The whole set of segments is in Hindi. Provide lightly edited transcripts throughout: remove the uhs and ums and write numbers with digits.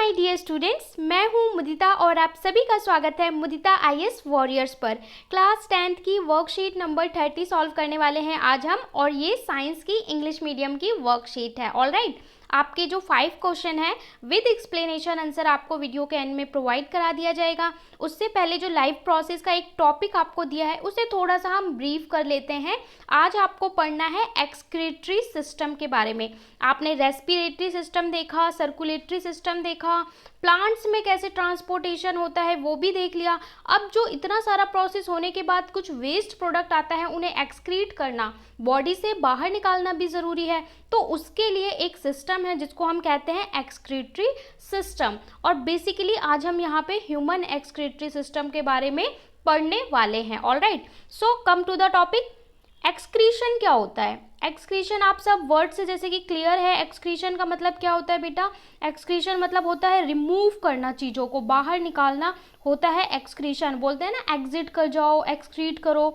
माय डियर स्टूडेंट्स, मैं हूं मुदिता और आप सभी का स्वागत है मुदिता आईएएस वॉरियर्स पर। क्लास 10th की वर्कशीट नंबर 30 सॉल्व करने वाले हैं आज हम, और ये साइंस की इंग्लिश मीडियम की वर्कशीट है। ऑलराइट, आपके जो 5 क्वेश्चन है विद एक्सप्लेनेशन आंसर आपको वीडियो के एंड में प्रोवाइड करा दिया जाएगा। उससे पहले जो लाइव प्रोसेस का एक टॉपिक आपको दिया है उसे थोड़ा सा हम ब्रीफ कर लेते हैं। आज आपको पढ़ना है एक्सक्रीटरी सिस्टम के बारे में। आपने रेस्पिरेटरी सिस्टम देखा, सर्कुलेटरी सिस्टम देखा, प्लांट्स में कैसे ट्रांसपोर्टेशन होता है वो भी देख लिया। अब जो इतना सारा प्रोसेस होने के बाद कुछ वेस्ट प्रोडक्ट आता है, उन्हें एक्सक्रीट करना, बॉडी से बाहर निकालना भी ज़रूरी है। तो उसके लिए एक सिस्टम है जिसको हम कहते हैं एक्सक्रीटरी सिस्टम, और बेसिकली आज हम यहाँ पे ह्यूमन एक्सक्रीटरी सिस्टम के बारे में पढ़ने वाले हैं। Alright, so come to the topic. Excretion क्या होता है? एक्सक्रीशन आप सब वर्ड से जैसे कि क्लियर है। एक्सक्रीशन का मतलब क्या होता है बेटा? एक्सक्रीशन मतलब होता है रिमूव करना, चीज़ों को बाहर निकालना होता है एक्सक्रीशन। बोलते हैं ना एग्जिट कर जाओ, एक्सक्रीट करो।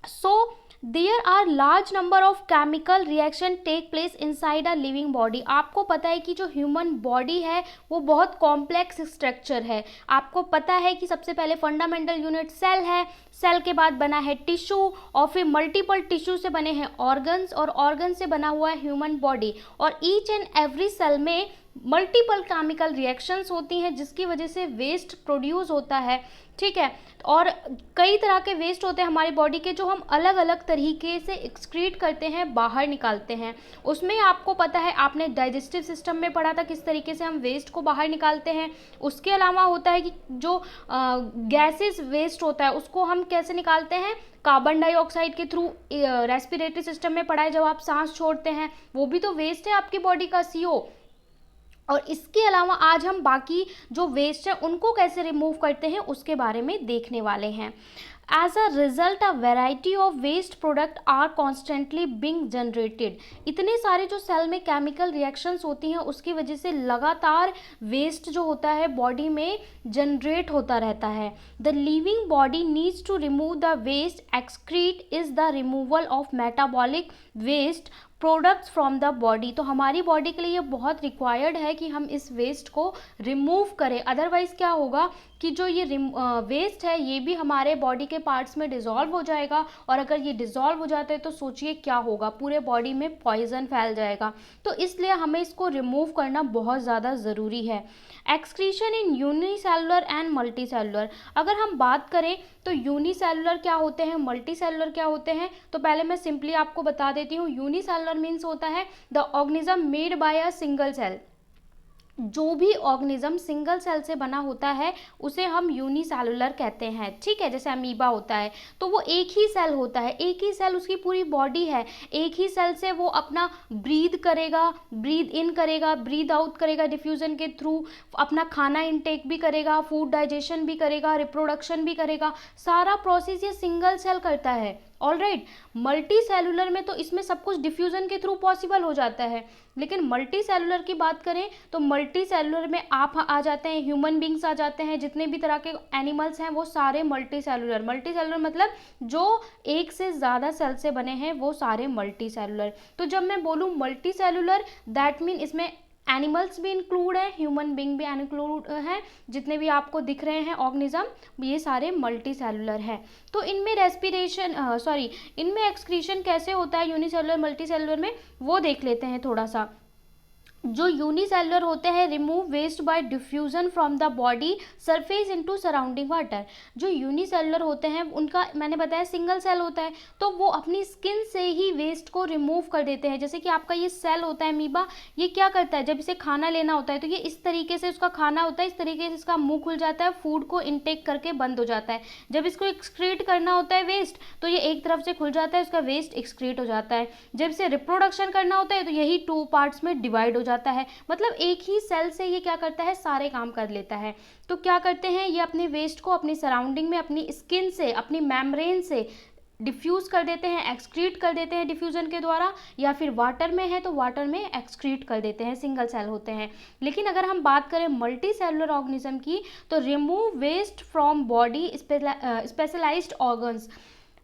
So there are large number of chemical reaction take place inside a living body. आपको पता है कि जो ह्यूमन बॉडी है वो बहुत कॉम्प्लेक्स स्ट्रक्चर है। आपको पता है कि सबसे पहले फंडामेंटल यूनिट सेल है, सेल के बाद बना है टिश्यू, और फिर मल्टीपल टिश्यू से बने हैं ऑर्गन्स, और ऑर्गन से बना हुआ है ह्यूमन बॉडी। और ईच एंड एवरी सेल में मल्टीपल केमिकल रिएक्शंस होती हैं जिसकी वजह से वेस्ट प्रोड्यूस होता है। ठीक है, और कई तरह के वेस्ट होते हैं हमारी बॉडी के जो हम अलग अलग तरीके से एक्सक्रीट करते हैं, बाहर निकालते हैं। उसमें आपको पता है, आपने डाइजेस्टिव सिस्टम में पढ़ा था किस तरीके से हम वेस्ट को बाहर निकालते हैं। उसके अलावा होता है कि जो गैसेस वेस्ट होता है उसको हम कैसे निकालते हैं, कार्बन डाइऑक्साइड के थ्रू। रेस्पिरेटरी सिस्टम में पढ़ा है, जब आप सांस छोड़ते हैं वो भी तो वेस्ट है आपकी बॉडी का, CO। और इसके अलावा आज हम बाकी जो वेस्ट है उनको कैसे रिमूव करते हैं उसके बारे में देखने वाले हैं। As a result a variety of waste product are constantly being generated. इतने सारे जो सेल में केमिकल रिएक्शंस होती हैं उसकी वजह से लगातार वेस्ट जो होता है बॉडी में जनरेट होता रहता है। The living body needs to remove the waste. Excrete is the removal of metabolic waste products from the body. तो हमारी बॉडी के लिए ये बहुत रिक्वायर्ड है कि हम इस वेस्ट को रिमूव करें। अदरवाइज क्या होगा कि जो ये वेस्ट है ये भी हमारे बॉडी के पार्ट्स में डिज़ोल्व हो जाएगा, और अगर ये डिज़ोल्व हो जाता है तो सोचिए क्या होगा, पूरे बॉडी में पॉइजन फैल जाएगा। तो इसलिए हमें इसको रिमूव करना बहुत ज़्यादा ज़रूरी है। Excretion in unicellular and multicellular. अगर हम बात करें तो यूनिसेलुलर क्या होते हैं, मल्टीसेलुलर क्या होते हैं, तो पहले मैं सिंपली आपको बता देती हूँ। यूनिसेलुलर मीन्स होता है the organism made by a single cell. जो भी ऑर्गेनिज्म सिंगल सेल से बना होता है उसे हम यूनिसेलुलर कहते हैं। ठीक है, जैसे अमीबा होता है तो वो एक ही सेल होता है, एक ही सेल उसकी पूरी बॉडी है। एक ही सेल से वो अपना ब्रीद करेगा, ब्रीद इन करेगा, ब्रीद आउट करेगा डिफ्यूजन के थ्रू, अपना खाना इनटेक भी करेगा, फूड डाइजेशन भी करेगा, रिप्रोडक्शन भी करेगा। सारा प्रोसेस ये सिंगल सेल करता है। ऑलराइट, मल्टी सेलुलर में तो इसमें सब कुछ डिफ्यूजन के थ्रू पॉसिबल हो जाता है, लेकिन मल्टी सेलुलर की बात करें तो मल्टी सेलुलर में आप आ जाते हैं, ह्यूमन बींग्स आ जाते हैं, जितने भी तरह के एनिमल्स हैं वो सारे मल्टी सेलुलर। मल्टी सेलुलर मतलब जो एक से ज़्यादा सेल से बने हैं वो सारे मल्टी सेलुलर। तो जब मैं बोलूँ मल्टी सेलुलर, दैट मीन इसमें एनिमल्स भी इंक्लूड है, ह्यूमन बींग भी इंक्लूड है। जितने भी आपको दिख रहे हैं ऑर्गेनिज्म ये सारे मल्टी सेलुलर हैं। तो इनमें इनमें एक्सक्रीशन कैसे होता है यूनिसेलुलर मल्टी सेलुलर में, वो देख लेते हैं थोड़ा सा। जो यूनिसेलुलर होते हैं remove waste by diffusion from the body surface into surrounding water. जो यूनिसेलुलर होते हैं उनका मैंने बताया सिंगल सेल होता है, तो वो अपनी स्किन से ही वेस्ट को रिमूव कर देते हैं। जैसे कि आपका ये सेल होता है अमीबा, ये क्या करता है, जब इसे खाना लेना होता है तो ये इस तरीके से उसका खाना होता है, इस तरीके से इसका मुंह खुल जाता है, फूड को इनटेक करके बंद हो जाता है। जब इसको एक्सक्रीट करना होता है वेस्ट, तो ये एक तरफ से खुल जाता है, उसका वेस्ट एक्सक्रीट हो जाता है। जब इसे रिप्रोडक्शन करना होता है तो यही 2 पार्ट्स में डिवाइड हो जाता है। मतलब एक ही सेल से ये क्या करता है, सारे काम कर लेता है। तो क्या करते हैं ये अपने वेस्ट को अपनी सराउंडिंग में, अपनी स्किन से, अपनी मेम्ब्रेन से डिफ्यूज़ कर देते हैं, एक्सक्रीट कर देते हैं डिफ्यूजन के द्वारा, या फिर वाटर में है तो वाटर में एक्सक्रीट कर देते हैं, सिंगल सेल होते हैं। लेकिन अगर हम बात करें मल्टी सेलुलर ऑर्गेनिज्म की तो remove waste from body specialised organs.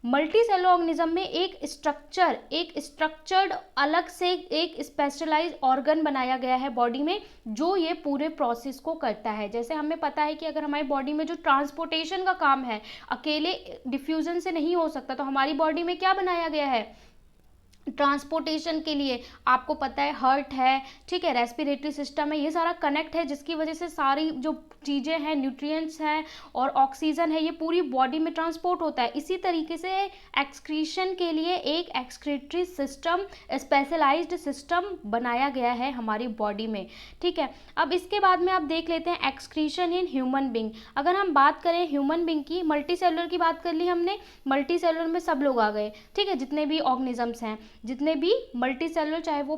Multi cellular organism में एक स्ट्रक्चर्ड अलग से एक स्पेशलाइज्ड ऑर्गन बनाया गया है बॉडी में, जो ये पूरे प्रोसेस को करता है। जैसे हमें पता है कि अगर हमारी बॉडी में जो ट्रांसपोर्टेशन का काम है अकेले डिफ्यूजन से नहीं हो सकता, तो हमारी बॉडी में क्या बनाया गया है ट्रांसपोर्टेशन के लिए, आपको पता है हार्ट है, ठीक है, रेस्पिरेटरी सिस्टम है, ये सारा कनेक्ट है, जिसकी वजह से सारी जो चीज़ें हैं, न्यूट्रिएंट्स हैं और ऑक्सीजन है, ये पूरी बॉडी में ट्रांसपोर्ट होता है। इसी तरीके से एक्सक्रीशन के लिए एक एक्सक्रीटरी सिस्टम, स्पेशलाइज्ड सिस्टम बनाया गया है हमारी बॉडी में, ठीक है। अब इसके बाद में आप देख लेते हैं एक्सक्रीशन इन ह्यूमन बींग। अगर हम बात करें ह्यूमन बींग की, मल्टी सेलुलर की बात कर ली हमने, मल्टी सेलुलर में सब लोग आ गए, ठीक है, जितने भी ऑर्गेनिजम्स हैं, जितने भी मल्टी सेलुलर, चाहे वो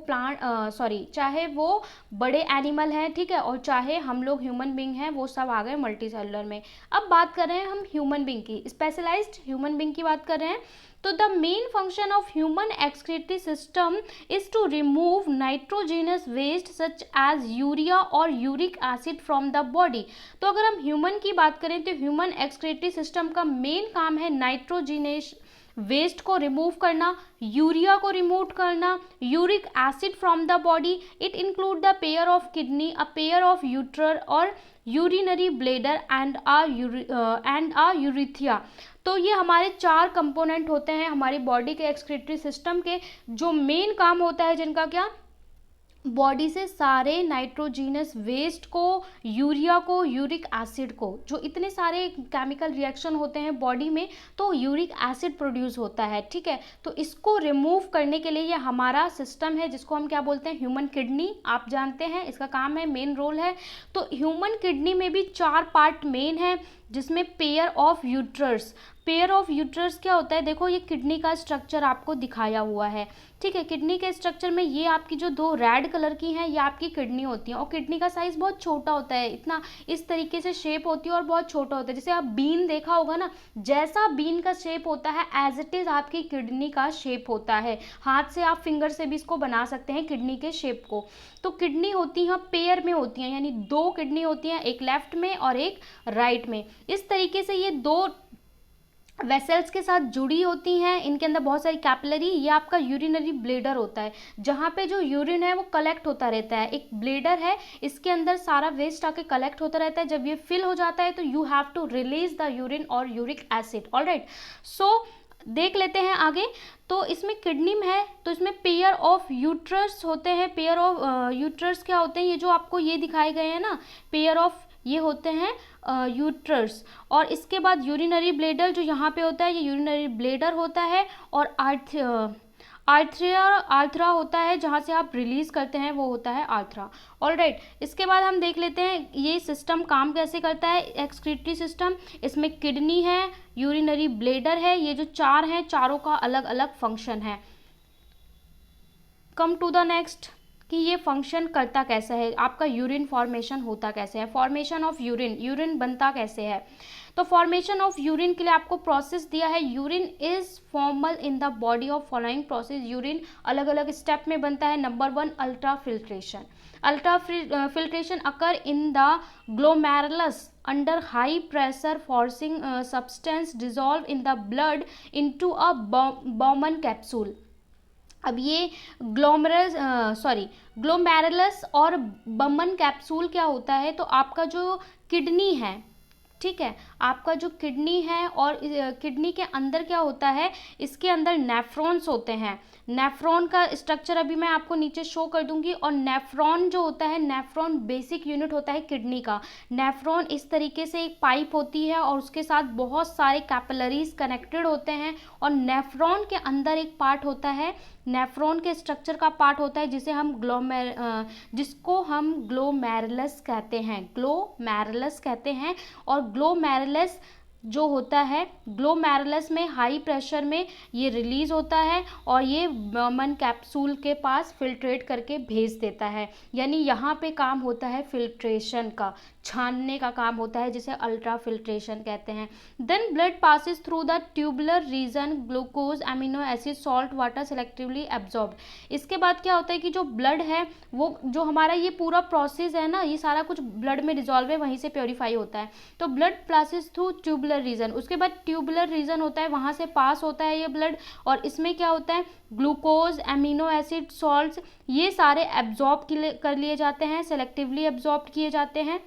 चाहे वो बड़े एनिमल हैं, ठीक है, और चाहे हम लोग ह्यूमन बींग हैं, वो सब आ गए मल्टी सेलुलर में। अब बात कर रहे हैं हम ह्यूमन बींग की, स्पेशलाइज्ड ह्यूमन बींग की बात कर रहे हैं। तो the main function of human excretory system is to remove nitrogenous waste such as urea और uric acid from the body. तो अगर हम ह्यूमन की बात करें तो ह्यूमन एक्सक्रीटरी सिस्टम का मेन काम है नाइट्रोजिनेश वेस्ट को रिमूव करना, यूरिया को रिमूव करना, uric acid from the body. It include the pair of kidney, a pair of ureter और urinary bladder and a urethra. तो ये हमारे 4 कंपोनेंट होते हैं हमारी बॉडी के एक्सक्रीटरी सिस्टम के, जो मेन काम होता है जिनका क्या, बॉडी से सारे नाइट्रोजीनस वेस्ट को, यूरिया को, यूरिक एसिड को, जो इतने सारे केमिकल रिएक्शन होते हैं बॉडी में, तो यूरिक एसिड प्रोड्यूस होता है, ठीक है। तो इसको रिमूव करने के लिए ये हमारा सिस्टम है, जिसको हम क्या बोलते हैं, ह्यूमन किडनी, आप जानते हैं इसका काम है, मेन रोल है। तो ह्यूमन किडनी में भी 4 पार्ट मेन है, जिसमें pair of uterus. Pair of uterus क्या होता है, देखो ये किडनी का स्ट्रक्चर आपको दिखाया हुआ है, ठीक है। किडनी के स्ट्रक्चर में ये आपकी जो 2 रेड कलर की हैं, ये आपकी किडनी होती हैं, और किडनी का साइज बहुत छोटा होता है, इतना इस तरीके से शेप होती है और बहुत छोटा होता है। जैसे आप बीन देखा होगा ना, जैसा बीन का शेप होता है एज इट इज आपकी किडनी का शेप होता है। हाथ से आप फिंगर से भी इसको बना सकते हैं किडनी के शेप को। तो किडनी होती हैं पेयर में होती हैं, यानी 2 किडनी होती हैं, एक लेफ्ट में और एक राइट में। इस तरीके से ये 2 वेसल्स के साथ जुड़ी होती हैं, इनके अंदर बहुत सारी कैपिलरी। ये आपका यूरिनरी ब्लेडर होता है, जहाँ पे जो यूरिन है वो कलेक्ट होता रहता है। एक ब्लेडर है, इसके अंदर सारा वेस्ट आके कलेक्ट होता रहता है। जब ये फिल हो जाता है तो you have to release the urine और यूरिक एसिड। ऑलराइट, सो देख लेते हैं आगे। तो इसमें किडनी में है, तो इसमें पेयर ऑफ यूट्रस होते हैं। पेयर ऑफ यूट्रस क्या होते हैं, ये जो आपको ये दिखाए गए हैं ना, पेयर ऑफ, ये होते हैं यूट्रस। और इसके बाद यूरिनरी ब्लेडर जो यहाँ पे होता है, ये यूरिनरी ब्लेडर होता है। और आर्थ्रा होता है, जहाँ से आप रिलीज करते हैं, वो होता है आर्थ्रा। ऑलराइट, इसके बाद हम देख लेते हैं ये सिस्टम काम कैसे करता है, एक्सक्रीटरी सिस्टम। इसमें किडनी है, यूरिनरी ब्लेडर है, ये जो 4 हैं, चारों का अलग अलग फंक्शन है। कम टू द नेक्स्ट कि ये फंक्शन करता कैसे है, आपका यूरिन फॉर्मेशन होता कैसे है, फॉर्मेशन ऑफ यूरिन, यूरिन बनता कैसे है। तो फॉर्मेशन ऑफ यूरिन के लिए आपको प्रोसेस दिया है, urine is formal in the body of following process. Urine अलग अलग स्टेप में बनता है। Number 1 ultra filtration. Ultra filtration occur in the glomerulus under high pressure forcing substance dissolve in the blood into a Bowman capsule। अब ये ग्लोमेरुलस और बमन कैप्सूल क्या होता है, तो आपका जो किडनी है, ठीक है, आपका जो किडनी है, और किडनी के अंदर क्या होता है, इसके अंदर नेफ्रॉन्स होते हैं। नेफ्रॉन का स्ट्रक्चर अभी मैं आपको नीचे शो कर दूंगी। और नेफ्रॉन जो होता है, नेफ्रॉन बेसिक यूनिट होता है किडनी का। नेफ्रॉन इस तरीके से एक पाइप होती है और उसके साथ बहुत सारे कैपिलरीज कनेक्टेड होते हैं। और नेफ्रॉन के अंदर एक पार्ट होता है, नेफ्रॉन के स्ट्रक्चर का पार्ट होता है, जिसको हम ग्लोमेरुलस कहते हैं, ग्लोमेरुलस कहते हैं। और ग्लोमेरुलस जो होता है, ग्लोमेरुलस में हाई प्रेशर में ये रिलीज होता है और ये बमन कैप्सूल के पास फिल्ट्रेट करके भेज देता है। यानी यहाँ पे काम होता है फिल्ट्रेशन का, छानने का काम होता है, जिसे अल्ट्रा फिल्ट्रेशन कहते हैं। Then blood passes through the tubular region, glucose, amino acid, salt, water selectively absorb. इसके बाद क्या होता है कि जो ब्लड है, वो जो हमारा ये पूरा प्रोसेस है ना, ये सारा कुछ ब्लड में डिजॉल्व है, वहीं से प्योरीफाई होता है। तो blood passes through tubular tubular region, उसके बाद ट्यूबुलर रीजन होता है, वहाँ से पास होता है ये ब्लड, और इसमें क्या होता है, ग्लूकोज, एमिनो एसिड, सॉल्ट्स, ये सारे एब्जॉर्ब कर लिए जाते हैं, सेलेक्टिवली एब्जॉर्ब किए जाते हैं।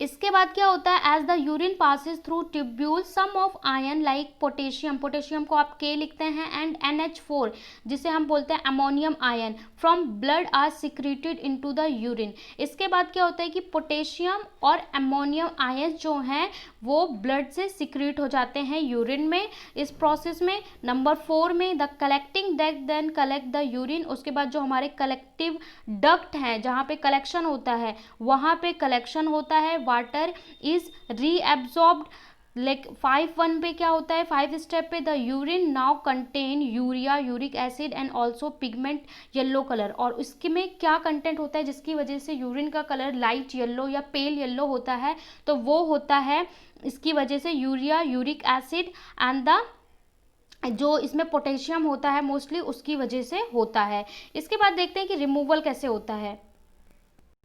इसके बाद क्या होता है, as the urine passes through tubule some of ion like potassium, potassium को आप K लिखते हैं, एंड NH4 जिसे हम बोलते हैं ammonium ion from blood are secreted into the urine. इसके बाद क्या होता है कि पोटेशियम और अमोनियम आयन जो हैं वो ब्लड से सिक्रेट हो जाते हैं यूरिन में। इस प्रोसेस में नंबर 4 में the collecting duct then collect the urine, उसके बाद जो हमारे कलेक्टिव डक्ट हैं जहाँ पे कलेक्शन होता है वहाँ पे कलेक्शन होता है, वाटर इज रीएब्सॉर्ब्ड। लाइक 5.1 पे क्या होता है, 5 स्टेप पे the urine now contain urea, uric acid and also pigment yellow colour, और इसके में क्या कंटेंट होता है जिसकी वजह से यूरिन का कलर लाइट येलो या पेल येलो होता है, तो वो होता है इसकी वजह से urea, uric acid and the जो इसमें पोटेशियम होता है मोस्टली उसकी वजह से होता है। इसके बाद देखते हैं कि रिमूवल कैसे होता है।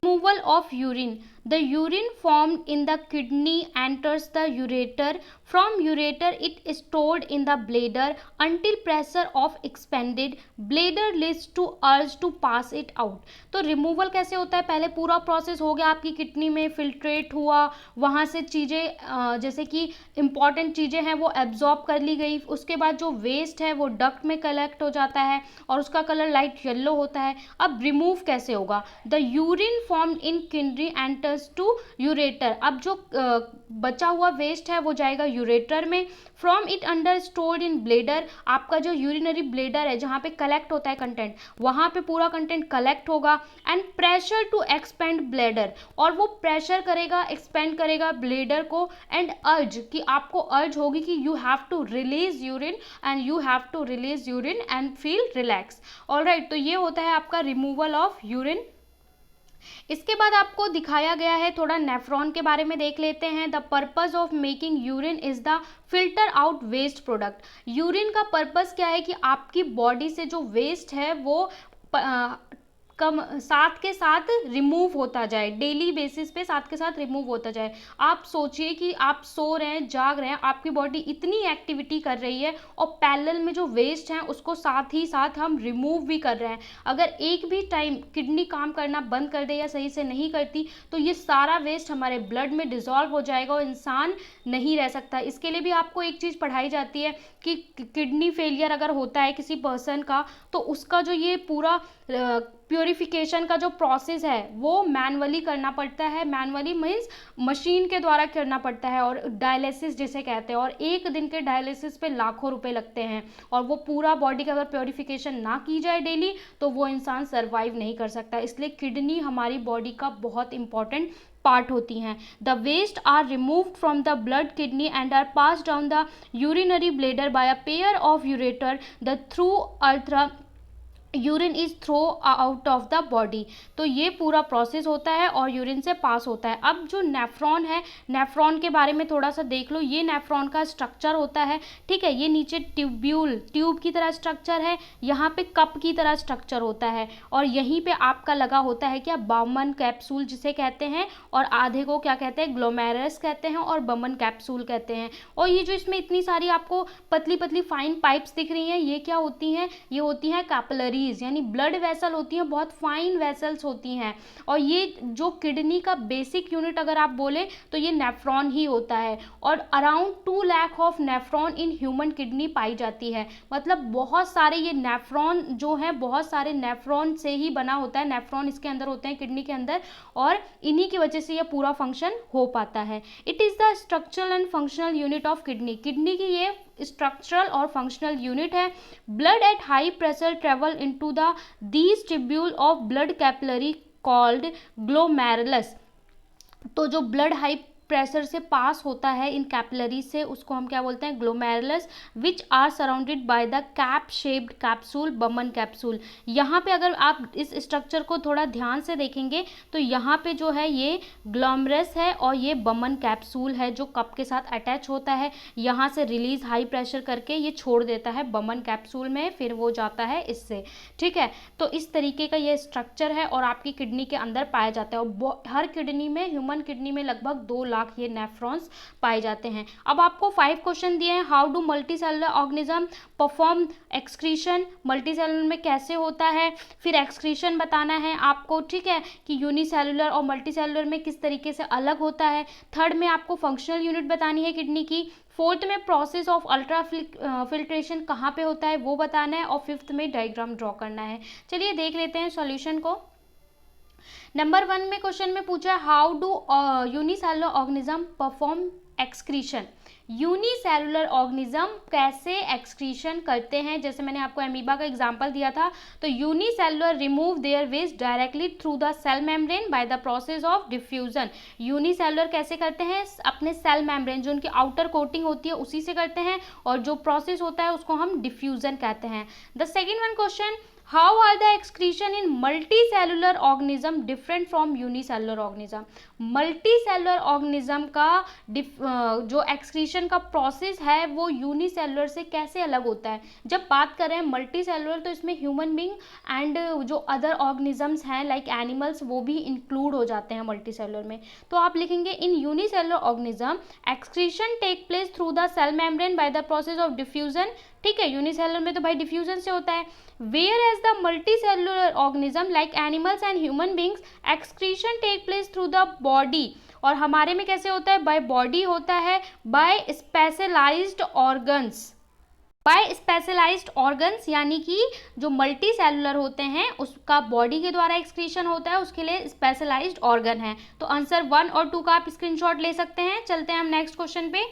Removal of urine, the urine formed in the kidney enters the ureter, from ureter it is stored in the bladder until pressure of expanded bladder leads to urge to pass it out। तो रिमूवल कैसे होता है, पहले पूरा प्रोसेस हो गया, आपकी किडनी में फिल्ट्रेट हुआ, वहाँ से चीज़ें जैसे कि इंपॉर्टेंट चीज़ें हैं वो एब्जॉर्ब कर ली गई, उसके बाद जो वेस्ट है वो डक्ट में कलेक्ट हो जाता है और उसका कलर लाइट येलो होता है। अब रिमूव कैसे होगा, the urine formed in kidney enter to ureter, अब जो बचा हुआ वेस्ट है वो जाएगा यूरेटर में, from it under stored in bladder, आपका जो यूरिनरी ब्लेडर है जहाँ पे कलेक्ट होता है कंटेंट, वहाँ पे पूरा कंटेंट कलेक्ट होगा, and pressure to expand bladder, और वो प्रेशर करेगा, एक्सपेंड करेगा ब्लेडर को, एंड अर्ज कि आपको अर्ज होगी कि you have to release urine and you have to release urine and feel relax. Alright, तो ये होता है आपका रिमूवल ऑफ यूरिन। इसके बाद आपको दिखाया गया है, थोड़ा नेफ्रॉन के बारे में देख लेते हैं। The purpose of making urine is the filter out waste product. Urine का पर्पस क्या है कि आपकी बॉडी से जो वेस्ट है वो कम साथ के साथ रिमूव होता जाए, डेली बेसिस पे साथ के साथ रिमूव होता जाए। आप सोचिए कि आप सो रहे हैं, जाग रहे हैं, आपकी बॉडी इतनी एक्टिविटी कर रही है और पैरेलल में जो वेस्ट है उसको साथ ही साथ हम रिमूव भी कर रहे हैं। अगर एक भी टाइम किडनी काम करना बंद कर दे या सही से नहीं करती तो ये सारा वेस्ट हमारे ब्लड में डिसॉल्व हो जाएगा और इंसान नहीं रह सकता। इसके लिए भी आपको एक चीज़ पढ़ाई जाती है कि किडनी फेलियर अगर होता है किसी पर्सन का तो उसका जो ये पूरा प्योरीफिकेशन का जो प्रोसेस है वो मैनुअली करना पड़ता है। मैनुअली मीन्स मशीन के द्वारा करना पड़ता है, और डायलिसिस जिसे कहते हैं, और एक दिन के डायलिसिस पे लाखों रुपए लगते हैं, और वो पूरा बॉडी का अगर प्योरीफिकेशन ना की जाए डेली तो वो इंसान सर्वाइव नहीं कर सकता। इसलिए किडनी हमारी बॉडी का बहुत इंपॉर्टेंट पार्ट होती हैं। The waste are removed from the blood kidney and are pass down the urinary bladder by a pair of ureter the through earth urine is throw out of the body. तो ये पूरा प्रोसेस होता है और यूरिन से पास होता है। अब जो नेफ्रॉन है, नेफ्रॉन के बारे में थोड़ा सा देख लो। ये नेफ्रॉन का स्ट्रक्चर होता है, ठीक है। ये नीचे ट्यूब्यूल, ट्यूब की तरह स्ट्रक्चर है, यहाँ पे कप की तरह स्ट्रक्चर होता है, और यहीं पे आपका लगा होता है क्या, बाउमन कैप्सूल जिसे कहते हैं, और आधे को क्या कहते हैं, ग्लोमेरुलस कहते हैं और बमन कैप्सूल कहते हैं। और ये जो इसमें इतनी सारी आपको पतली पतली फाइन पाइप्स दिख रही हैं, ये क्या होती हैं, ये होती हैं कैपिलरी, यानी ब्लड वेसल होती हैं, बहुत फाइन वेसल्स होती हैं। और ये जो किडनी का बेसिक यूनिट अगर आप बोले तो ये नेफ्रॉन ही होता है, और around 2 lakh of nephron in human kidney पाई जाती है। मतलब बहुत सारे ये नेफ्रॉन जो है, बहुत सारे नेफ्रॉन से ही बना होता है, नेफ्रॉन इसके अंदर होते हैं किडनी के अंदर, और इन्हीं की वजह से ये पूरा फंक्शन हो पाता है। It is the structural and functional unit of kidney. Kidney की ये स्ट्रक्चरल और फंक्शनल यूनिट है। Blood at high pressure travel into the these tubule of blood capillary called glomerulus. तो जो ब्लड हाई प्रेशर से पास होता है इन कैपिलरी से, उसको हम क्या बोलते हैं, glomerulus, which are surrounded by the cap shaped capsule, Bowman capsule. यहाँ पे अगर आप इस स्ट्रक्चर को थोड़ा ध्यान से देखेंगे तो यहाँ पे जो है ये ग्लोमेरुलस है और ये बमन कैप्सूल है जो कप के साथ अटैच होता है। यहाँ से रिलीज हाई प्रेशर करके ये छोड़ देता है बमन कैप्सूल में, फिर वो जाता है इससे, ठीक है। तो इस तरीके का ये स्ट्रक्चर है और आपकी किडनी के अंदर पाया जाता है। और हर किडनी में, ह्यूमन किडनी में लगभग 2 लाख लाख ये नेफ्रॉन्स पाए जाते हैं। अब आपको 5 क्वेश्चन दिए हैं। How do multi cellular organism perform excretion, multi cellular में कैसे होता है, फिर एक्सक्रीशन बताना है आपको, ठीक है, कि यूनिसेलुलर और मल्टी सेलुलर में किस तरीके से अलग होता है। थर्ड में आपको फंक्शनल यूनिट बतानी है किडनी की। फोर्थ में प्रोसेस ऑफ अल्ट्रा फिल्ट्रेशन कहाँ पे होता है वो बताना है। और फिफ्थ में डायग्राम ड्रॉ करना है। चलिए देख लेते हैं सॉल्यूशन को। नंबर 1 में क्वेश्चन में पूछा how do unicellular organism perform excretion. Unicellular organism कैसे एक्सक्रीशन करते हैं, जैसे मैंने आपको एमीबा का एग्जांपल दिया था। तो unicellular remove their waste directly through the cell membrane by the process of diffusion. Unicellular कैसे करते हैं, अपने सेल मेम्ब्रेन जो उनकी आउटर कोटिंग होती है उसी से करते हैं, और जो प्रोसेस होता है उसको हम डिफ्यूजन कहते हैं। The second one question, how are the excretion in multi cellular organism different from unicellular organism. Multi cellular organism का जो एक्सक्रीशन का प्रोसेस है वो यूनिसेलुलर से कैसे अलग होता है। जब बात कर रहे हैं मल्टी सेलुलर तो इसमें ह्यूमन बींग एंड जो अदर ऑर्गेनिजम्स हैं लाइक एनिमल्स वो भी इंक्लूड हो जाते हैं मल्टी सेलुलर में। तो आप लिखेंगे in unicellular organism excretion take place through the cell membrane by the process of diffusion. ठीक है, यूनिसेलुलर में तो भाई डिफ्यूजन से होता है। Whereas the multicellular organism like animals and human beings excretion take place through the body. और हमारे में कैसे होता है, बाय बॉडी होता है, by specialised organs. By specialised organs यानी कि जो मल्टी सेलुलर होते हैं उसका बॉडी के द्वारा एक्सक्रीशन होता है, उसके लिए स्पेशलाइज्ड ऑर्गन है। तो आंसर 1 और 2 का आप स्क्रीनशॉट ले सकते हैं। चलते हैं हम नेक्स्ट क्वेश्चन पे।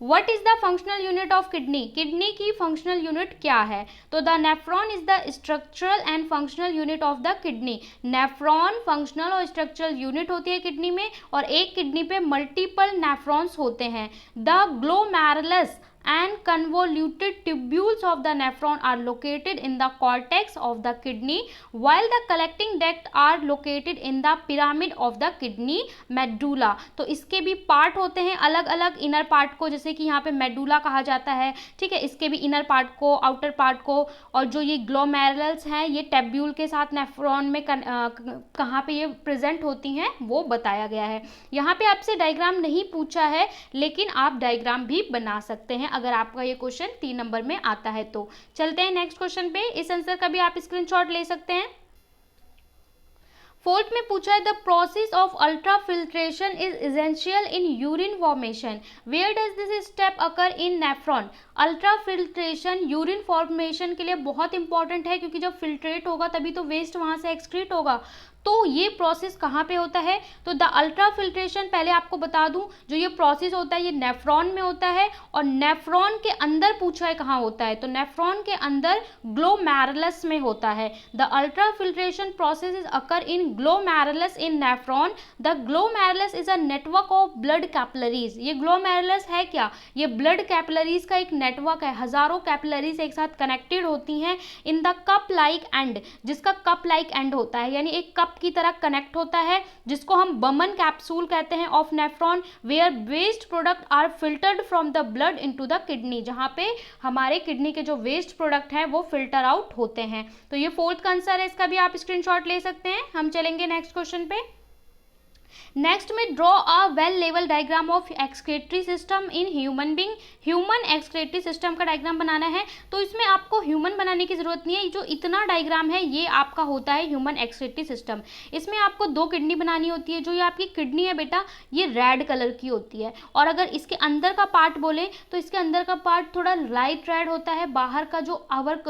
What is the functional unit of kidney? Kidney की फंक्शनल यूनिट क्या है? तो the nephron is the structural and functional unit of the kidney. Nephron functional और स्ट्रक्चरल यूनिट होती है किडनी में, और एक किडनी पे मल्टीपल नेफ्रॉन्स होते हैं। The glomerulus and convoluted tubules of the nephron are located in the cortex of the kidney, while the collecting duct are located in the pyramid of the kidney medulla। तो इसके भी पार्ट होते हैं अलग अलग, इनर पार्ट को जैसे कि यहाँ पे मेडुला कहा जाता है, ठीक है, इसके भी इनर पार्ट को, आउटर पार्ट को, और जो ये ग्लोमेरुलस हैं ये टेब्यूल के साथ नेफ्रॉन में कहाँ पे ये प्रेजेंट होती हैं वो बताया गया है। यहाँ पे आपसे डायग्राम नहीं पूछा है, लेकिन आप डायग्राम भी बना सकते हैं अगर आपका ये क्वेश्चन 3 नंबर में आता है तो। चलते हैं नेक्स्ट क्वेश्चन पे। इस आंसर का भी आप स्क्रीनशॉट ले सकते हैं। 4th में पूछा है the process of ultra filtration is essential in urine formation. Where does this step occur in nephron. Ultra filtration urine formation के लिए बहुत इंपॉर्टेंट है, क्योंकि जब फिल्ट्रेट होगा तभी तो वेस्ट वहां से एक्सक्रीट होगा। तो ये प्रोसेस कहाँ पे होता है, तो द अल्ट्रा फिल्ट्रेशन, पहले आपको बता दूं जो ये प्रोसेस होता है ये नेफ्रॉन में होता है, और नेफ्रॉन के अंदर पूछा है कहाँ होता है, तो नेफ्रॉन के अंदर ग्लोमेरुलस में होता है। The ultra filtration process is occur in glomerulus in nephron. The glomerulus is a network of blood capillaries. ये ग्लोमेरुलस है क्या, ये ब्लड कैपिलरीज का एक नेटवर्क है, हजारों कैपिलरीज एक साथ कनेक्टेड होती हैं in the cup like and, जिसका कप लाइक एंड होता है, यानी एक कप की तरह कनेक्ट होता है, जिसको हम बमन कैप्सूल कहते हैं of nephron. Where waste product are filtered from the blood into the kidney, जहां पे हमारे किडनी के जो वेस्ट प्रोडक्ट हैं वो फिल्टर आउट होते हैं। तो ये 4th का आंसर है, इसका भी आप स्क्रीनशॉट ले सकते हैं। हम चलेंगे नेक्स्ट क्वेश्चन पे। नेक्स्ट में draw a well level diagram of excretory system in human being. Human excretory system का डायग्राम बनाना है, तो इसमें आपको ह्यूमन बनाने की जरूरत नहीं है, जो इतना डायग्राम है ये आपका होता है ह्यूमन एक्सक्रीटरी सिस्टम। इसमें आपको 2 किडनी बनानी होती है। जो ये आपकी किडनी है बेटा ये रेड कलर की होती है, और अगर इसके अंदर का पार्ट बोले तो इसके अंदर का पार्ट थोड़ा लाइट रेड होता है, बाहर का जो आवर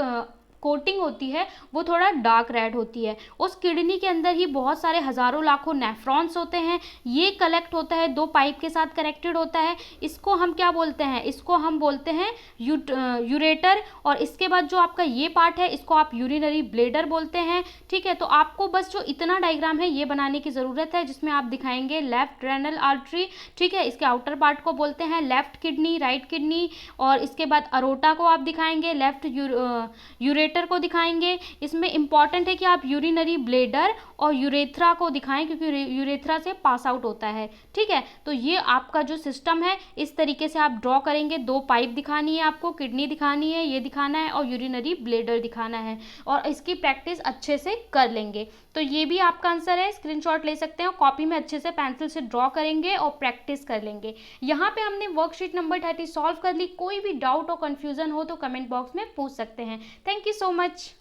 कोटिंग होती है वो थोड़ा डार्क रेड होती है। उस किडनी के अंदर ही बहुत सारे हजारों लाखों नेफ्रॉन्स होते हैं, ये कलेक्ट होता है 2 पाइप के साथ कनेक्टेड होता है। इसको हम क्या बोलते हैं, इसको हम बोलते हैं यूरेटर, और इसके बाद जो आपका ये पार्ट है इसको आप यूरिनरी ब्लेडर बोलते हैं। ठीक है, तो आपको बस जो इतना डायग्राम है ये बनाने की ज़रूरत है, जिसमें आप दिखाएंगे लेफ्ट रेनल आर्टरी, ठीक है, इसके आउटर पार्ट को बोलते हैं लेफ्ट किडनी, राइट किडनी, और इसके बाद अरोटा को आप दिखाएंगे लेफ्ट यूरेटर यूरेटर को दिखाएंगे। इसमें इंपॉर्टेंट है कि आप यूरिनरी ब्लेडर और यूरेथ्रा को दिखाएं, क्योंकि यूरेथ्रा से पास आउट होता है। ठीक है, तो ये आपका जो सिस्टम है इस तरीके से आप ड्रॉ करेंगे। 2 पाइप दिखानी है आपको, किडनी दिखानी है, ये दिखाना है, और यूरिनरी ब्लेडर दिखाना है, और इसकी प्रैक्टिस अच्छे से कर लेंगे। तो ये भी आपका आंसर है, स्क्रीनशॉट ले सकते हैं और कॉपी में अच्छे से पेंसिल से ड्रॉ करेंगे और प्रैक्टिस कर लेंगे। यहाँ पे हमने वर्कशीट नंबर 30 सॉल्व कर ली। कोई भी डाउट और कन्फ्यूजन हो तो कमेंट बॉक्स में पूछ सकते हैं। Thank you so much.